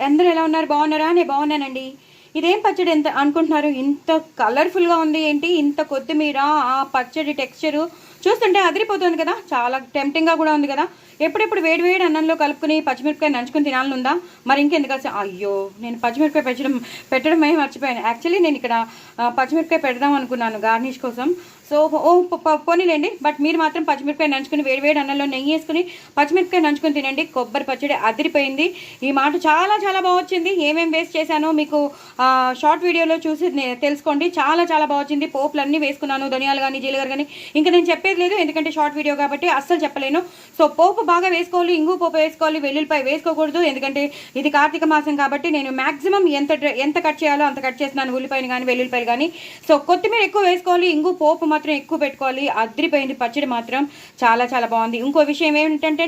అందరూ ఎలా ఉన్నారు? బాగున్నారా? నేను బాగున్నానండి. ఇదేం పచ్చడి ఎంత అనుకుంటున్నారు? ఇంత కలర్ఫుల్గా ఉంది ఏంటి? ఇంత కొత్తిమీర, ఆ పచ్చడి టెక్స్చరు చూస్తుంటే అదిరిపోతుంది కదా, చాలా టెంప్టింగ్గా కూడా ఉంది కదా. ఎప్పుడెప్పుడు వేడి వేడి అన్నంలో కలుపుకుని పచ్చిమిరపకాయ నంచుకుని తినాలని ఉందా? మరి ఇంకెందుకు అసలు? అయ్యో, నేను పచ్చిమిరపకాయ పెట్టడమే మర్చిపోయాను. యాక్చువల్లీ నేను ఇక్కడ పచ్చిమిరపకాయ పెడదాం అనుకున్నాను గార్నిష్ కోసం. సో పోనీలేండి, బట్ మీరు మాత్రం పచ్చిమిరపకాయ నంచుకుని వేడి వేడి అన్నంలో నెయ్యి వేసుకుని పచ్చిమిరపకాయ నంచుకుని తినండి. కొబ్బరి పచ్చడి అదిరిపోయింది. ఈ మాట చాలా చాలా బాగా వచ్చింది. ఏమేమి వేస్ట్ చేశానో మీకు షార్ట్ వీడియోలో చూసి తెలుసుకోండి. చాలా చాలా బాగా వచ్చింది. పోపులు అన్నీ వేసుకున్నాను, ధనియాలు కానీ జీలకర్ర కానీ. ఇంకా నేను చెప్పేది లేదు, ఎందుకంటే షార్ట్ వీడియో కాబట్టి అస్సలు చెప్పలేను. సో పోపు బాగా వేసుకోవాలి, ఇంగు పోపు వేసుకోవాలి, వెల్లుల్లిపాయ వేసుకోకూడదు, ఎందుకంటే ఇది కార్తీక మాసం కాబట్టి నేను మ్యాక్సిమం ఎంత కట్ చేయాలో అంత కట్ చేస్తున్నాను, ఉల్లిపాయలు కానీ వెల్లుల్లిపాయలు కానీ. సో కొత్తిమీర ఎక్కువ వేసుకోవాలి, ఇంగు పోపు మాత్రం ఎక్కువ పెట్టుకోవాలి. అదిరిపోయింది పచ్చడి మాత్రం, చాలా చాలా బాగుంది. ఇంకో విషయం ఏమిటంటే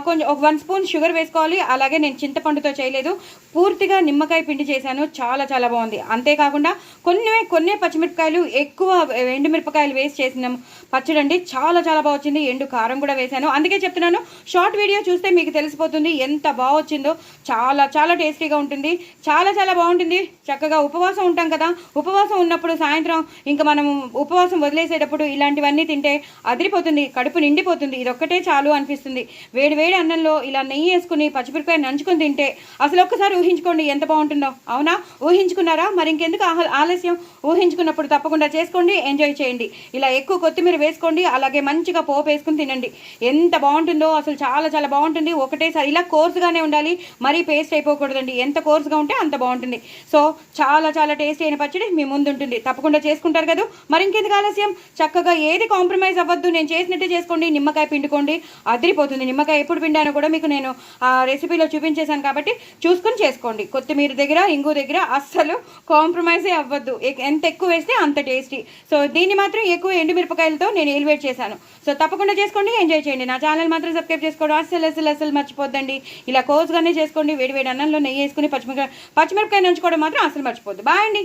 కొంచెం ఒక 1 స్పూన్ షుగర్ వేసుకోవాలి. అలాగే నేను చింతపండుతో చేయలేదు, పూర్తిగా నిమ్మకాయ పిండి చేశాను. చాలా చాలా బాగుంది. అంతేకాకుండా కొన్ని పచ్చిమిరపకాయలు ఎక్కువ ఎండుమిరపకాయలు వేసి చేసిన పచ్చడి అండి, చాలా చాలా బాగా వచ్చింది. ఎండు కారం కూడా వేశాను. అందుకే చెప్తున్నాను, షార్ట్ వీడియో చూస్తే మీకు తెలిసిపోతుంది ఎంత బాగా వచ్చిందో. చాలా చాలా టేస్టీగా ఉంటుంది, చాలా చాలా బాగుంటుంది. చక్కగా ఉపవాసం ఉంటాం కదా, ఉపవాసం ఉన్నప్పుడు సాయంత్రం ఇంకా మనం ఉపవాసం వదిలేసేటప్పుడు ఇలాంటివన్నీ తింటే అదిరిపోతుంది, కడుపు నిండిపోతుంది. ఇదొక్కటే చాలు అనిపిస్తుంది. వేడి వేడి అన్నంలో ఇలా నెయ్యి వేసుకుని పచ్చిమిరపకాయ నంచుకొని తింటే అసలు ఒక్కసారి ఊహించుకోండి ఎంత బాగుంటుందో. అవునా? ఊహించుకున్నారా? మరి ఇంకెందుకు ఆలస్యం? ఊహించుకున్నప్పుడు తప్పకుండా చేసుకోండి, ఎంజాయ్ చేయండి. ఇలా ఎక్కువ కొత్తిమీర వేసుకోండి, అలాగే మంచిగా పోపు వేసుకుని తినండి. ఎంత బాగుంటుందో అసలు, చాలా చాలా బాగుంటుంది. ఒకటేసారి ఇలా కోర్సుగానే ఉండాలి, మరీ పేస్ట్ అయిపోకూడదండి. ఎంత కోర్సుగా ఉంటే అంత బాగుంటుంది. సో చాలా చాలా టేస్టీ అయిన పచ్చడి మీ ముందు ఉంటుంది. తప్పకుండా చేసుకుంటారు కదా, మరి ఇంకెందుకు ఆలస్యం? చక్కగా ఏది కాంప్రమైజ్ అవ్వద్దు, నేను చేసినట్టే చేసుకోండి. నిమ్మకాయ పిండుకోండి, అదిరిపోతుంది. నిమ్మకాయ ఎప్పుడు పిండానో కూడా మీకు నేను ఆ రెసిపీలో చూపించేశాను కాబట్టి చూసుకుని చేసుకోండి. కొత్తిమీర దగ్గర, ఇంగు దగ్గర అస్సలు కాంప్రమైజే అవ్వద్దు. ఎంత ఎక్కువ వేస్తే అంత టేస్టీ. సో దీన్ని మాత్రం ఎక్కువ ఎండుమిరపకాయలతో నేను ఎలివేట్ చేశాను. సో తప్పకుండా చేసుకోండి, ఎంజాయ్ చేయండి. నా ఛానల్ మాత్రం సబ్స్క్రైబ్ చేసుకోవడం అస్సలు మర్చిపోద్దండి. ఇలా కోర్సుగానే చేసుకోండి. వేడి వేడి అన్నంలో నెయ్యి వేసుకుని పచ్చిమిరపకాయ నంచుకోవడం మాత్రం అసలు మర్చిపోద్దు. బాయ్ అండి.